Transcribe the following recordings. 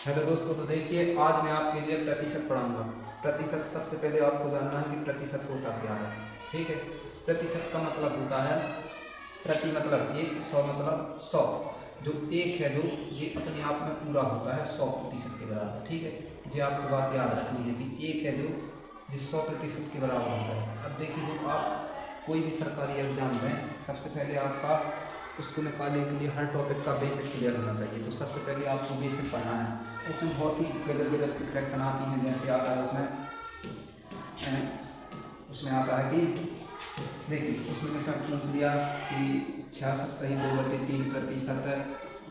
Hello दोस्तों, तो देखिए आज मैं आपके लिए प्रतिशत पढ़ाऊंगा। प्रतिशत सबसे पहले आपको जानना है कि प्रतिशत होता क्या है। ठीक है, प्रतिशत का मतलब होता है प्रति मतलब एक, सौ मतलब सौ। जो एक है जो ये अपने आप में पूरा होता है 100% के बराबर। ठीक है, ये आपको बात याद रखनी है कि एक है जो 100% के बराबर होता है। अब देखिए, जो आप कोई भी सरकारी एग्जाम दें, सबसे पहले आपका उसको निकालने के लिए हर टॉपिक का बेसिक क्लियर होना चाहिए। तो सबसे पहले आपको बेसिक पढ़ना है। इसमें बहुत ही गजब गजब की फ्रैक्शन आती हैं। जैसे आता है उसमें उसमें आता है कि देखिए, उसमें जैसे पूछ लिया कि 66 सही 2/3%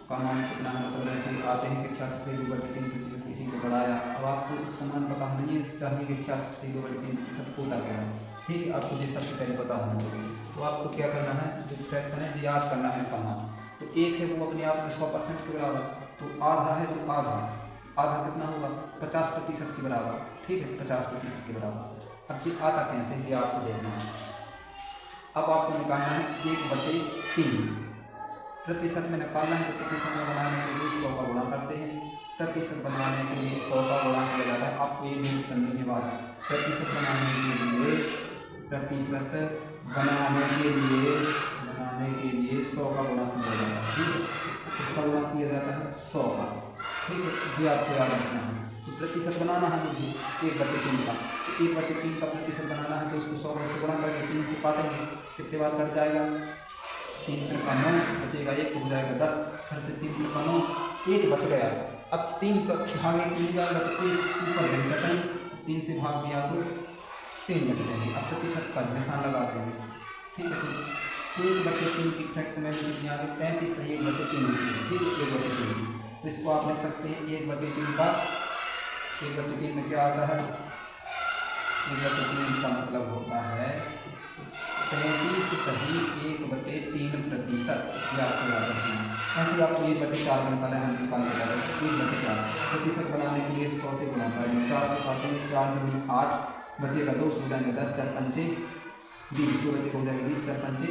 का मान कितना है। मतलब ऐसे आते हैं कि 66 सही 2/3% किसी को बढ़ाया। अब आपको इसका मान पता नहीं है, चाहिए कि 66 सही 2/3% होता क्या है। ठीक है, आपको ये सबसे पहले पता होना चाहिए। तो आपको क्या करना है, जो फ्रैक्शन है याद करना है का मान। तो एक है वो अपने आप में 100% के बराबर। तो आधा है जो आधा आधा कितना होगा 50% के बराबर। ठीक है, 50% के बराबर। अब ये आता कैसे ये आपको देखना है। अब आपको निकालना है 1/3 प्रतिशत में निकालना है। तो प्रतिशत में बनाने के लिए 100 का गुणा करते हैं। प्रतिशत बनाने के लिए 100 का गुणा किया जाता है। आपको ये नोट करने के बाद प्रतिशत बनाने के लिए 100 का गुणा किया जाता है। ठीक है, इसका गुणा किया जाता है 100 का। ठीक है, ये आपको याद रखना है। तो प्रतिशत बनाना है मुझे 1/3 का। तो 1/3 का प्रतिशत बनाना है तो उसको 100 से गुणा करके 3 से काटेंगे। कितने बार कट जाएगा, 3 3 का 9 बचेगा, 1 हो जाएगा 10। फिर से 3 3 का 9, 1 बच गया। अब 3 का भाग 1 मिल जाएगा तो 1 ऊपर घटाएं, 3 से भाग दिया तो 3 बच जाएंगे। अब प्रतिशत का निशान लगा देंगे। ठीक है, तो 1/3 की फ्रैक्शन वैल्यू कितनी आ गई 35 सही 1/3। ठीक है, 1/3। तो इसको आप लिख सकते हैं 1/3 का 1/3 में क्या आता है, 1/3 का मतलब होता है 35 सही 1/3%। ये आपको याद रखना है। ऐसे आपको 1/4 का निकाला है, हम निकाल के बता रहे 1/4 प्रतिशत बनाने के लिए 100 से गुणा करेंगे। 4 से काटेंगे, 4 दूनी 8 बचेगा 2 हो जाएंगे 10, 4 पंचे 20, 2 बचे हो जाएगा 20, 4 पंचे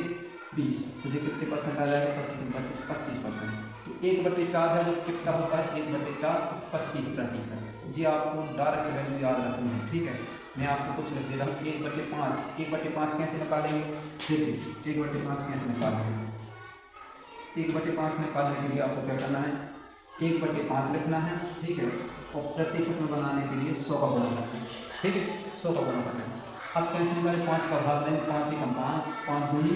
20। तो ये कितने परसेंट आ जाएगा 25% तो 1/4 है जो कितना होता है 1/4 25%। जी आपको डायरेक्ट वैल्यू याद रखनी है। ठीक है, मैं आपको कुछ लिख दे रहा हूँ 1/5। 1/5 कैसे निकालेंगे, देखिए 1/5 कैसे निकालेंगे। 1/5 निकालने के लिए आपको क्या करना है 1/5 लिखना है। ठीक है, और प्रतिशत में बनाने के लिए 100 का गुणा करना है। ठीक है, 100 का गुणा करना है। अब कैसे निकालें, 5 का भाग देंगे, 5 एकम 5, 5 दूनी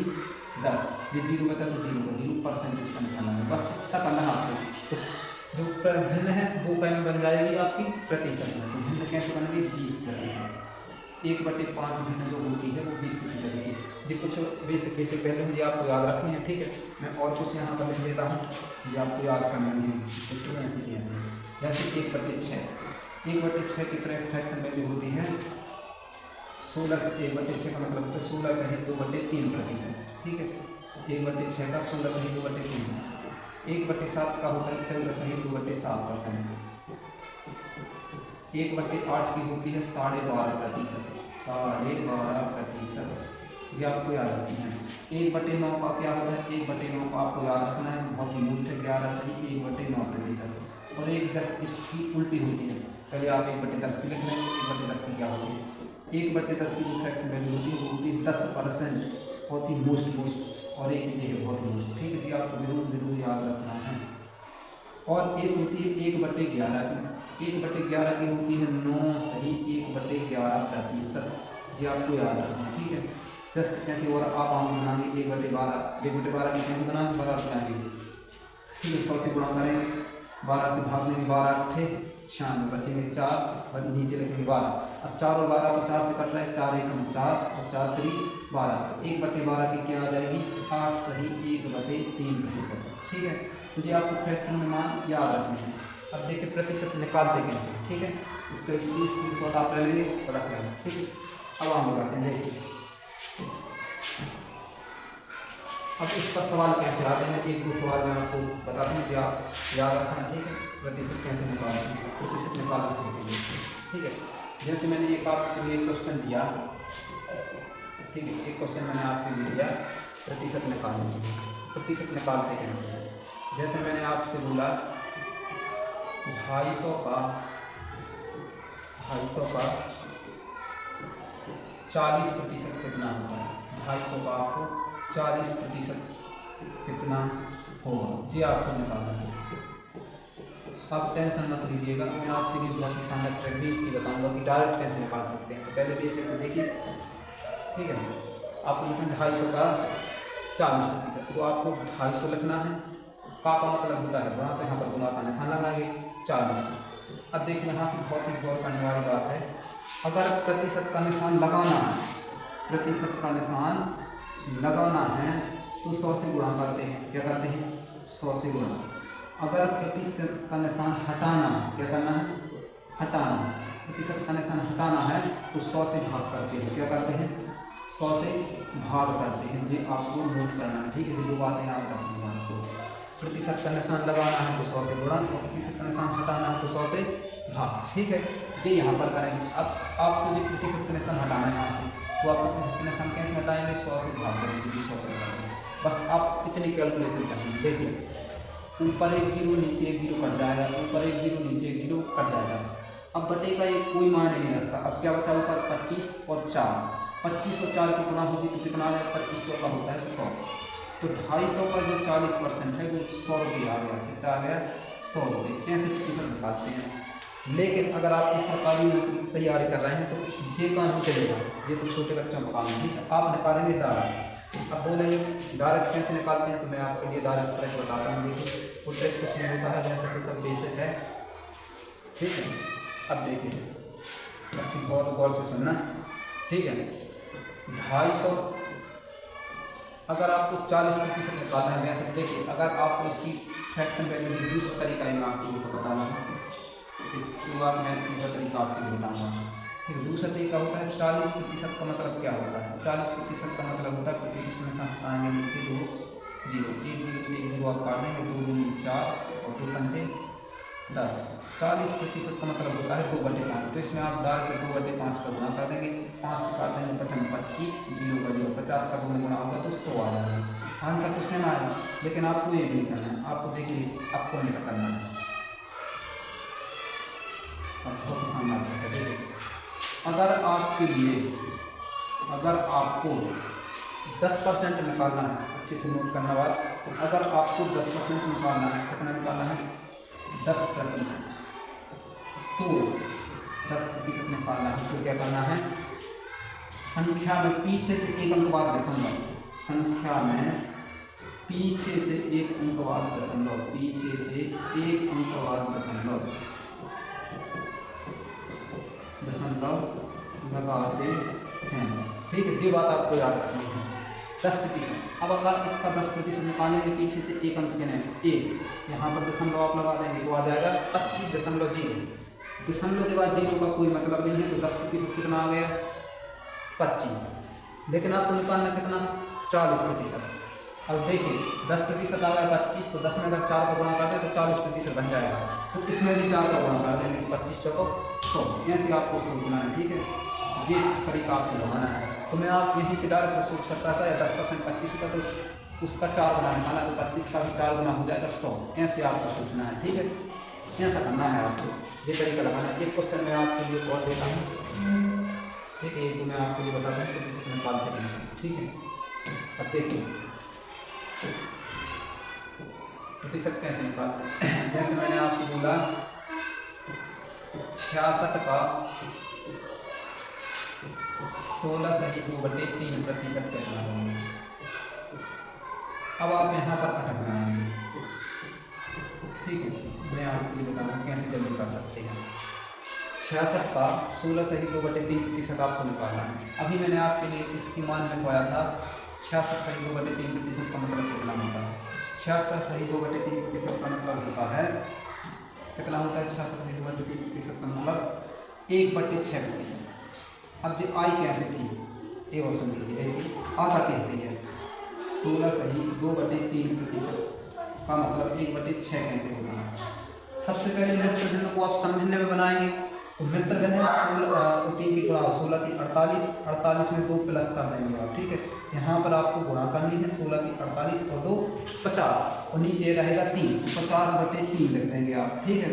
10। ये 0 बचा तो 0 का 0% इसका निशान है। बस इतना करना है आपको। तो जो भिन्न है वो कहीं बन जाएगी आपकी प्रतिशत में। तो भिन्न कैसे बनेगी 20%। 1/5 भिन्न जो होती है वो 20% की। जी कुछ बेसिक बेसिक वैल्यू मुझे आपको याद रखनी है। ठीक है, मैं और कुछ यहाँ पर लिख देता हूँ, ये आपको याद करना है। तो ऐसे जैसे 1/6 1/6 की फ्रैक्शन वैल्यू होती है 16 से 1/6 का मतलब होता है 16 सही 2/3%। ठीक है, 1/6 का 16 सही 2/3%। 1/7 का होता है 14 सही 2/7%। 1/8 की होती है 12.5%। 12.5% ये आपको याद रखना है। 1/9 का क्या होता है, 1/9 का आपको याद रखना है, बहुत ही मुश्किल है 11 सही 1/9%। और एक जस्ट इसकी उल्टी होती है, पहले आप 1/10 की लिख लेंगे। 1/10 की क्या होती है 1/10 की जो फ्रैक्शन वैल्यू होती है वो होती है 10%, बहुत ही मोस्ट। और एक ये है बहुत मोस्ट। ठीक है जी, आपको जरूर याद रखना है। और एक होती है 1/11 की। 1/11 की होती है 9 सही 1/11%। जी आपको याद रखना है। ठीक है, जस्ट कैसे और आप आम बनाएंगे 1/12 1/12 की कैसे बनाएंगे 12 बनाएंगे। ठीक है, 100 से गुणा करेंगे, 12 से भाग देंगे, 12 8 96 बचेंगे 4 और नीचे लिखेंगे 12। अब 4 और 12 तो 4 से कट रहा है, 4 एकम 4 और 4 3 12। तो 1/12 की क्या आ जाएगी 8 सही 1/3%। ठीक है, तो ये आपको फ्रैक्शन में मान याद रखने हैं। अब देखिए प्रतिशत निकालते कैसे। ठीक है, इसका स्क्रीनशॉट आप ले लेंगे और रख लेंगे। ठीक है, अब हम करते हैं देखिए। अब इस पर सवाल कैसे आते हैं, एक दो सवाल मैं आपको बताता हूँ कि आप याद रखना। ठीक है, प्रतिशत कैसे निकालते हैं, प्रतिशत निकाल सकते हैं। ठीक है, जैसे मैंने एक आपके लिए क्वेश्चन दिया। ठीक है, एक क्वेश्चन मैंने आपके लिए दिया प्रतिशत निकालने। प्रतिशत निकालते कैसे, जैसे मैंने आपसे बोला 250 का 40% कितना होता है? 250 का आपको 40% कितना होगा, जी आपको निकालना है। आप टेंशन मत लीजिएगा, मैं आपके लिए बहुत ही शानदार ट्रिक भी इसकी बताऊंगा कि डायरेक्ट कैसे निकाल सकते हैं। तो पहले बेसिक से देखिए, ठीक है। आपको लिखना 250 का 40%, तो आपको 250 लिखना है। का मतलब होता है गुणा, तो यहाँ पर गुणा का निशान लगाएंगे 40। अब देखिए यहाँ से बहुत ही गौर करने वाली बात है, अगर प्रतिशत का निशान लगाना है, प्रतिशत का निशान लगाना है तो 100 से गुणा करते हैं। क्या करते हैं? 100 से गुणा। अगर प्रतिशत का निशान हटाना है, क्या करना है? हटाना है। प्रतिशत का निशान हटाना है तो 100 से भाग करते हैं। क्या करते हैं? 100 से भाग करते हैं। जी आपको नोट करना है, ठीक है। ये दो बातें याद रखनी है आपको। प्रतिशत का निशान लगाना है तो 100 से गुणा, और प्रतिशत का निशान हटाना है तो 100 से भाग, ठीक है जी। यहाँ पर करेंगे। अब आपको जो प्रतिशत का निशान हटाना है यहाँ से, तो आप प्रतिशत का निशान कैसे हटाएंगे? 100 से भाग करेंगे, 100 से भाग। बस आप इतनी कैलकुलेशन करेंगे। देखिए ऊपर 1 जीरो, नीचे 1 जीरो कट जाएगा, ऊपर 1 जीरो, नीचे 1 जीरो कट जाएगा। अब बटे का एक कोई मायने नहीं रखता। अब क्या बचा ऊपर? 25 और 4। 25 और 4 की गुणा होगी तो कितना आ गया? 25 का होता है 100। तो 250 का जो 40% है वो 100 रुपये आ गया। कितना आ गया? 100 रुपये। ऐसे प्रतिशत निकालते हैं। लेकिन अगर आप इस सरकारी नौकरी की तैयारी कर रहे हैं तो ये काम नहीं चलेगा, ये तो छोटे बच्चों का काम है। आप निकालेंगे डायरेक्ट। अब बोलेंगे डायरेक्ट कैसे निकालते हैं, तो मैं आपके लिए डायरेक्ट ट्रिक बताता हूँ। देखिए वो ट्रिक कुछ नहीं होता है, वैसे तो सब बेसिक है, ठीक है। अब देखिए अच्छी बहुत गौर से सुनना, ठीक है। 250 अगर आपको 40% निकालना है, वैसे देखिए अगर आपको इसकी फ्रैक्शन वैल्यू की दूसरा तरीका ही मैं आपको बताऊँगा, इसके बाद मैं तीसरा तरीका आपको बताऊँगा। फिर दूसरा तरीका होता है 40% का मतलब क्या होता है? 40% का मतलब होता है प्रतिशत में हटाएंगे नीचे 2 जीरो, 1 जीरो से 1 जीरो आप काट देंगे, 2 दूनी 4 और 2 पंजे 10। 40% का मतलब होता है 2/5। तो इसमें आप डायरेक्ट 2/5 का गुणा कर देंगे, 5 से काट देंगे 25, जीरो का जीरो, 50 का 2 में गुणा होगा तो 100 आ जाएगा। आंसर तो सेम आएगा, लेकिन आपको ये भी नहीं करना है। आपको देखिए आपको ऐसा करना है, बहुत ही शानदार है। देखिए अगर आपके लिए, अगर आपको 10% निकालना है, अच्छे से नोट करना बात, अगर आपको 10% निकालना है, कितना निकालना है? 10%। तो 10% निकालना है तो क्या करना है? संख्या में पीछे से एक अंक बाद दशमलव, संख्या में पीछे से एक अंक बाद दशमलव, पीछे से एक अंक बाद दशमलव लगाते हैं, ठीक है। ये बात आपको याद रखनी है। 10%। अब अगर इसका 10% निकालेंगे, पीछे से एक अंक देना है 1, यहाँ पर दशमलव आप लगा देंगे तो आ जाएगा 25.0। दशमलव के बाद जीरो का कोई मतलब नहीं है, तो 10% कितना आ गया? 25। लेकिन आपको निकालना कितना? 40%। अब देखिए 10% आ गया 25, तो 10 में अगर 4 का गुणा करते हैं तो 40% बन जाएगा। तो इसमें भी 4 का गुणा कर देंगे, 25 चौको 100। ऐसे आपको सोचना है, ठीक है। ये तरीका आपको लगाना है। तो मैं आप यहीं से डायरेक्ट सोच सकता था या 10% 25 होता तो उसका 4 गुना निकाला, तो 25 का भी 4 गुना हो जाएगा 100। ऐसे आपको सोचना है, ठीक है। ऐसा करना है आपको, ये तरीका लगाना है। एक क्वेश्चन मैं आपके लिए और देता हूँ, ठीक है। एक मैं आपके लिए बताता हूँ प्रतिशत निकालते हैं, ठीक है। अब देखिए प्रतिशत कैसे निकालते हैं। जैसे मैंने आपसे बोला 66 का 16.2/3% कितना होगा। अब आप यहाँ पर अटक जाएंगे, ठीक है। मैं आपको ये बताऊँ कैसे जल्दी कर सकते हैं। 66 का 16.2/3% आपको निकालना है। अभी मैंने आपके लिए इसकी मान लिखवाया था 66.2/3% का मतलब कितना होता है? 66.2/3% का मतलब होता है कितना होता है? 66.2/3% का मतलब 1/6%। अब जो आई कैसे थी ये और सुन लीजिए, आधा कैसे है? 16.2/3% का मतलब 1/6 कैसे होता है? सबसे पहले मिश्र भिन्न को आप समझने में बनाएंगे, तो मिश्र भिन्न 3 की गुणा 16 की 48, 48 में 2 प्लस कर देंगे आप, ठीक है। यहाँ पर आपको गुणा करनी है, 16 की 48 और 2 50, और नीचे रहेगा 3, 50/3 लिख देंगे आप, ठीक है।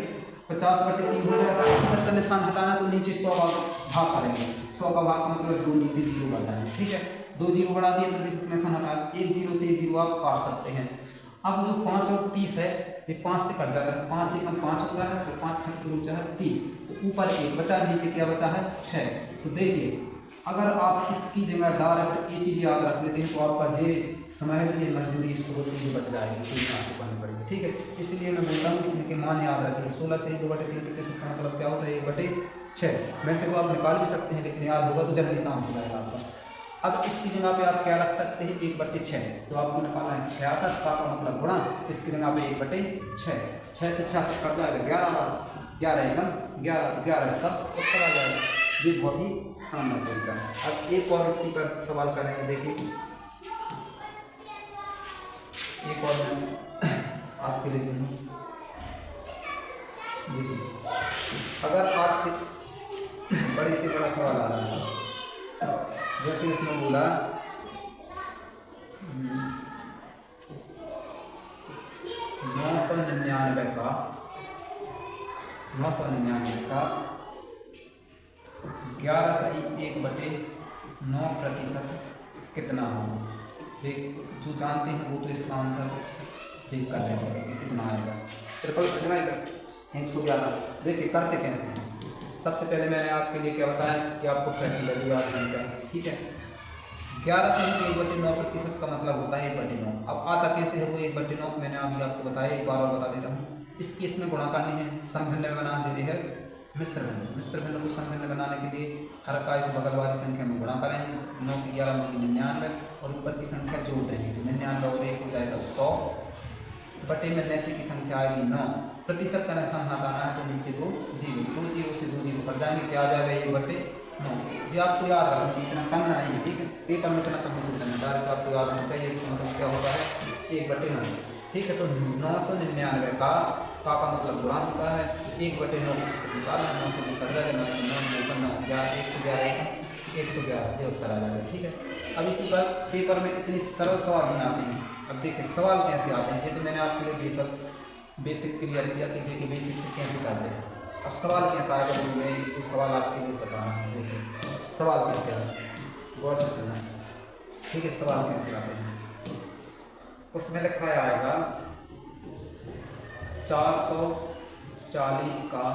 50/3 हो गया। प्रतिशत का निशान हटाना तो नीचे 100 का भाग करेंगे, 100 का भाग का मतलब 2 नीचे 0 बढ़ जाएंगे, ठीक है। 2 0 बढ़ा दिए, प्रतिशत का निशान हटा, 1 0 से 1 0 आप काट सकते हैं। अब जो 5 और 30 है ये 5 से कट जाता है, 5 एकम 5 होता है, तो 5 6 के ऊंचा है 30, तो ऊपर 1 बचा, नीचे क्या बचा है 6। तो देखिए अगर आप इसकी जगह डायरेक्ट ये चीज़ याद रख लेते हैं तो आपका जे समय है ये मजदूरी इसको होती है बच जाएगी, कोई आपको करनी पड़ेगी, ठीक है। इसलिए मैं बोलता हूँ इनके मान याद रखिए। 16 से 2/3 प्रतिशत का मतलब क्या होता है 1/6। वैसे तो आप निकाल भी सकते हैं लेकिन याद होगा तो जल्दी काम हो जाएगा आपका। अब इसकी जगह पे आप क्या रख सकते हैं 1/6, तो आपको निकालना है 66 का मतलब गुणा, इसकी जगह पे 1/6, 6 से 66 कट जाएगा 11 एकम 11 इसका उत्तर आ जाएगा। ये बहुत ही शानदार तरीका है। अब एक और इसी पर सवाल करेंगे, देखिए एक और आपके लिए देखिए, अगर आपसे बड़े से बड़ा सवाल आ रहा है, जैसे इसमें बोला 999 का 11/1/9% कितना होगा। देख जो जानते हैं वो तो इसका आंसर ठीक कर रहे हैं कि कितना आएगा। 111। देखिए करते कैसे हैं, सबसे पहले मैंने आपके लिए क्या बताया कि आपको फ्रैक्शन वैल्यू याद होनी चाहिए, ठीक है। 11 से 1/9% का मतलब होता है 1/9। अब आता कैसे है वो 1/9, मैंने अभी आपको बताया, एक बार और बता देता हूँ। इसकी इसमें गुणा करनी है, समभिन्न बनाना है मिश्र भिन्न को समभिन्न बनाने के लिए हर का इस बगल वाली संख्या में गुणा करेंगे, 9 की 11 9 की 99 और ऊपर की संख्या जोड़ देंगे, तो 99 और 1 हो जाएगा 100 बटे में नीचे की संख्या आएगी 9। प्रतिशत का निशान हटाना है तो नीचे 2 0, 2 0 से 2 0 कट जाएंगे, क्या आ जाएगा 1/9। जी आपको याद रखना, इतना करना नहीं है, ठीक है। पेपर में इतना समझ सकते हैं, डायरेक्ट आपको याद होना चाहिए। इसका मतलब क्या होता है 1/9, ठीक है। तो 999 का मतलब गुणा होता है 1/9 से निकालना, 9 से कट जाएगा 9 11 111 ये उत्तर आ जाएगा, ठीक है। अब इसी पर पेपर में इतनी सरल सवाल नहीं आते हैं। अब देखिए सवाल कैसे आते हैं, ये तो मैंने आपके लिए बेसिक क्लियर किया कि देखिए बेसिक से कैसे करते हैं। अब सवाल कैसा आएगा तो मैं तो सवाल आपके लिए बताना है। देखिए सवाल कैसे आए, गौर से सुनना, ठीक है। सवाल कैसे आते हैं, उसमें लिखा आएगा 440 का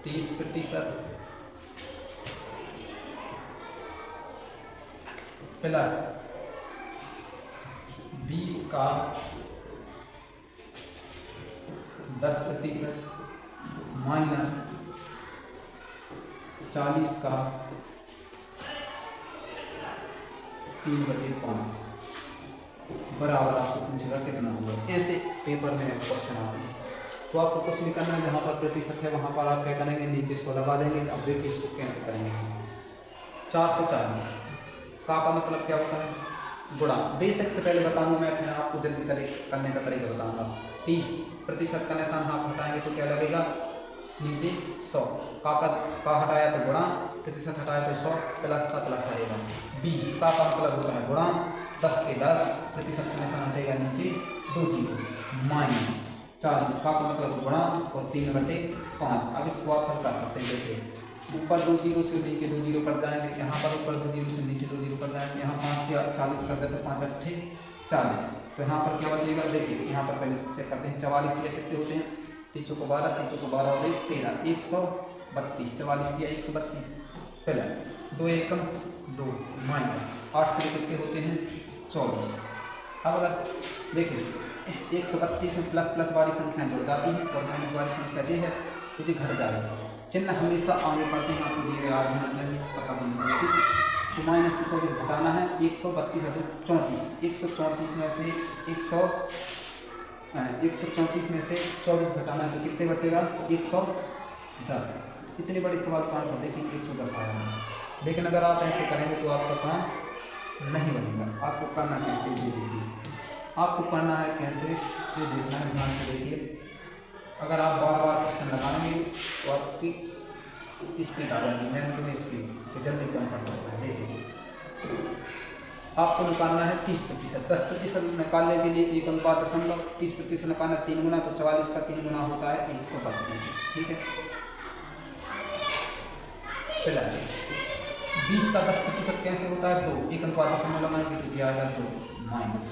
30% प्लस 20 का 10% माइनस 40 का 3/5 बराबर आपको पूछेगा कितना होगा। ऐसे पेपर में क्वेश्चन आते हैं, तो आपको कुछ नहीं करना है, जहाँ पर प्रतिशत है वहाँ पर आप क्या करेंगे नीचे इसको लगा देंगे। अब देखिए इसको कैसे करेंगे, 440 का मतलब क्या होता है गुणा, बेसिक से पहले बताऊंगा मैं, फिर आपको जल्दी करने का तरीका बताऊंगा। 30% का निशान हाथ हटाएंगे तो क्या लगेगा नीचे 100 का हटाया तो गुणा, प्रतिशत हटाया तो 100 प्लस का प्लस आएगा। 20 का मतलब होता है गुणा, 10 के 10 प्रतिशत का निशान हटेगा नीचे 2 0 माइनस 40 का मतलब गुणा और 3/5। अब इसको आप हल कर सकते हैं। देखिए ऊपर 2 0 से नीचे 2 0 कट जाएंगे, यहाँ पर ऊपर 2 0 से नीचे 2 0 कट जाएंगे, यहाँ 5 से 40 कर देते हैं, 5 8 40, तो यहाँ पर क्या बचेगा। देखिए यहाँ पर पहले चेक करते हैं, 44 के कितने होते हैं, 3 को 12 और 1 13 132, 44 किया 132 प्लस 2 एकम 2 माइनस 8 के कितने होते हैं 24। अब अगर देखिए 132 में प्लस प्लस वाली संख्या जुड़ जाती है और माइनस वाली संख्या ये है तो ये घट जाएगा। चिन्ह हमेशा आगे पढ़ते हैं, आपको ये याद होना चाहिए, पता होना चाहिए, ठीक है। तो माइनस से 24 घटाना है, 132 है तो 34, 134 में से 134 में से 24 घटाना है तो कितने बचेगा 110। इतने बड़े सवाल का आंसर देखिए 110 आया है। लेकिन अगर आप ऐसे करेंगे तो आपका काम नहीं बनेगा। आपको करना कैसे ये देखिए, आपको करना है कैसे ये देखना है, ध्यान से देखिए। अगर आप बार बार क्वेश्चन लगाएंगे तो आपकी स्पीड आ जाएगी, मैं तो स्पीड तो जल्दी कम कर सकता है। देखिए आपको निकालना है 30%। 10% निकालने के लिए 1:0., 30% निकालना 3 गुना, तो 44 का 3 गुना होता है 132। ठीक है, फिलहाल 20 का 10% कैसे होता है 2, 1:0 लगाएंगे तो ये आएगा 2 माइनस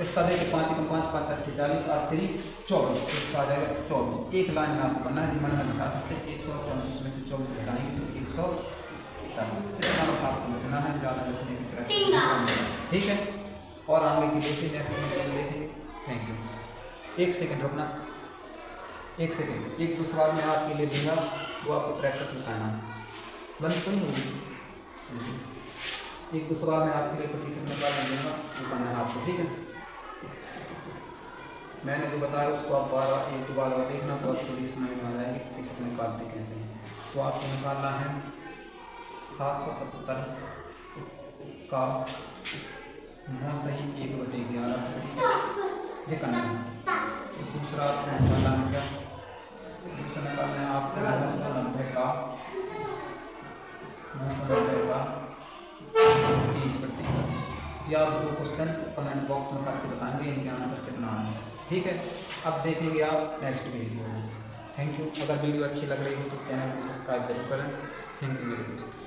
इसका देखिए 5 × 5 = 5 × 8 = 40 और 3 24, इसका आ जाएगा 24। एक लाइन में आपको करना है, मन में घटा सकते हैं, 134 में से 24 घटाएंगे तो 110। इतना बस आपको लिखना है, ज़्यादा लिखने की तरह। ठीक है, और आगे की देखिए, नेक्स्ट देखेंगे। Thank you. 1 सेकंड रुकना, 1 सेकंड। एक दो सवाल मैं आपके लिए दूंगा, वो आपको प्रैक्टिस बताना है, बंद तो नहीं होगी। एक दो सवाल मैं आपके लिए प्रतिशत निकाल दूंगा, वो करना है आपको। ठीक है, मैंने जो बताया उसको आप एक दो बार देखना, तो आपको ये समझ में आ जाएगी प्रतिशत निकालते कैसे हैं। तो आपको निकालना है 770 का 9 सही 1/11 ये करना है। तो दूसरा आपको निकालना है क्या, दूसरा निकालना है आपको 990 का 20%। जी आप दो क्वेश्चन कमेंट बॉक्स में करके बताएंगे इनके आंसर कितना है। ठीक है, अब देखेंगे आप नेक्स्ट वीडियो में। Thank you. अगर वीडियो अच्छी लग रही हो तो चैनल को सब्सक्राइब जरूर करें। थैंक यू मेरे दोस्त।